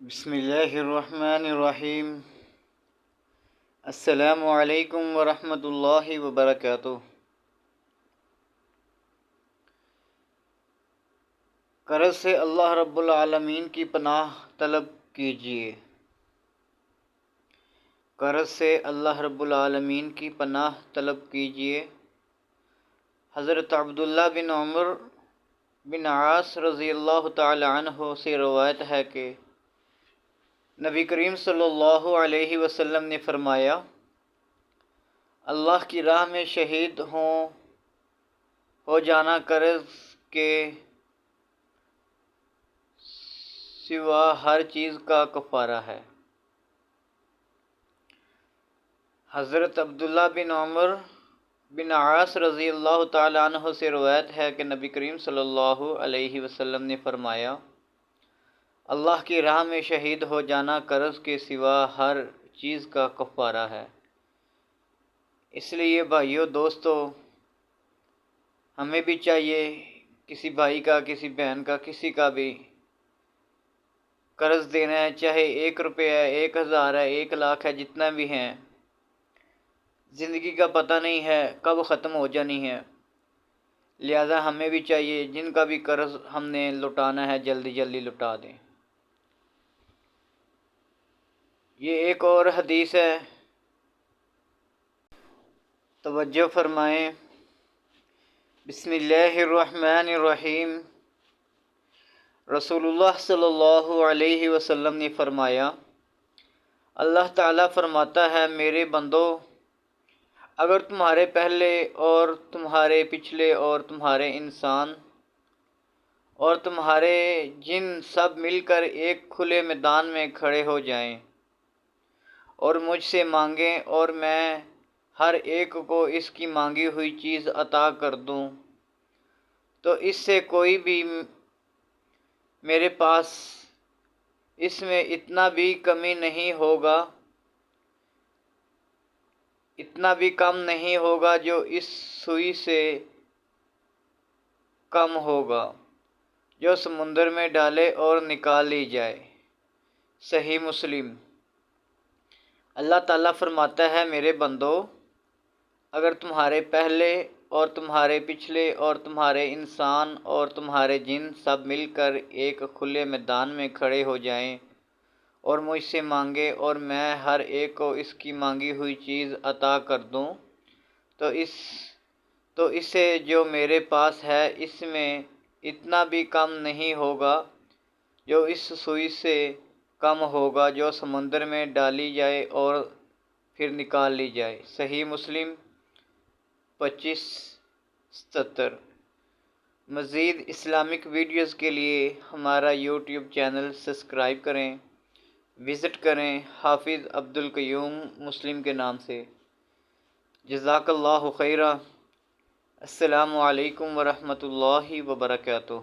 بسم اللہ الرحمن الرحیم۔ السلام علیکم ورحمۃ اللہ وبرکاتہ۔ قرض سے اللہ رب العالمین کی پناہ طلب کیجیے۔ قرض سے اللہ رب العالمین کی پناہ طلب کیجیے۔ حضرت عبداللہ بن عمر بن عاص رضی اللہ تعالی عنہ سے روایت ہے کہ نبی کریم صلی اللہ علیہ وسلم نے فرمایا، اللہ کی راہ میں شہید ہو جانا قرض کے سوا ہر چیز کا کفارہ ہے۔ حضرت عبداللہ بن عمر بن عاص رضی اللہ تعالی عنہ سے روایت ہے کہ نبی کریم صلی اللہ علیہ وسلم نے فرمایا، اللہ کی راہ میں شہید ہو جانا قرض کے سوا ہر چیز کا کفارہ ہے۔ اس لیے بھائیو دوستو، ہمیں بھی چاہیے کسی بھائی کا، کسی بہن کا، کسی کا بھی قرض دینا ہے، چاہے 1 روپے ہے، 1000 ہے، 1 لاکھ ہے، جتنا بھی ہے، زندگی کا پتہ نہیں ہے کب ختم ہو جانی ہے، لہذا ہمیں بھی چاہیے جن کا بھی قرض ہم نے لٹانا ہے جلدی جلدی لٹا دیں۔ یہ ایک اور حدیث ہے، توجہ فرمائیں۔ بسم اللہ الرحمن الرحیم۔ رسول اللہ صلی اللہ علیہ وسلم نے فرمایا، اللہ تعالیٰ فرماتا ہے، میرے بندو، اگر تمہارے پہلے اور تمہارے پچھلے اور تمہارے انسان اور تمہارے جن سب مل کر ایک کھلے میدان میں کھڑے ہو جائیں اور مجھ سے مانگیں اور میں ہر ایک کو اس کی مانگی ہوئی چیز عطا کر دوں، تو اس سے کوئی بھی میرے پاس اس میں اتنا بھی کمی نہیں ہوگا، اتنا بھی کم نہیں ہوگا جو اس سوئی سے کم ہوگا جو سمندر میں ڈالے اور نکال لی جائے۔ صحیح مسلم۔ اللہ تعالیٰ فرماتا ہے، میرے بندو، اگر تمہارے پہلے اور تمہارے پچھلے اور تمہارے انسان اور تمہارے جن سب مل کر ایک کھلے میدان میں کھڑے ہو جائیں اور مجھ سے مانگے اور میں ہر ایک کو اس کی مانگی ہوئی چیز عطا کر دوں، تو اسے جو میرے پاس ہے اس میں اتنا بھی کم نہیں ہوگا جو اس سوئی سے کم ہوگا جو سمندر میں ڈالی جائے اور پھر نکال لی جائے۔ صحیح مسلم 2577۔ مزید اسلامک ویڈیوز کے لیے ہمارا یوٹیوب چینل سبسکرائب کریں، وزٹ کریں حافظ عبدالقیوم مسلم کے نام سے۔ جزاک اللہ خیرہ۔ السلام علیکم ورحمۃ اللہ وبرکاتہ۔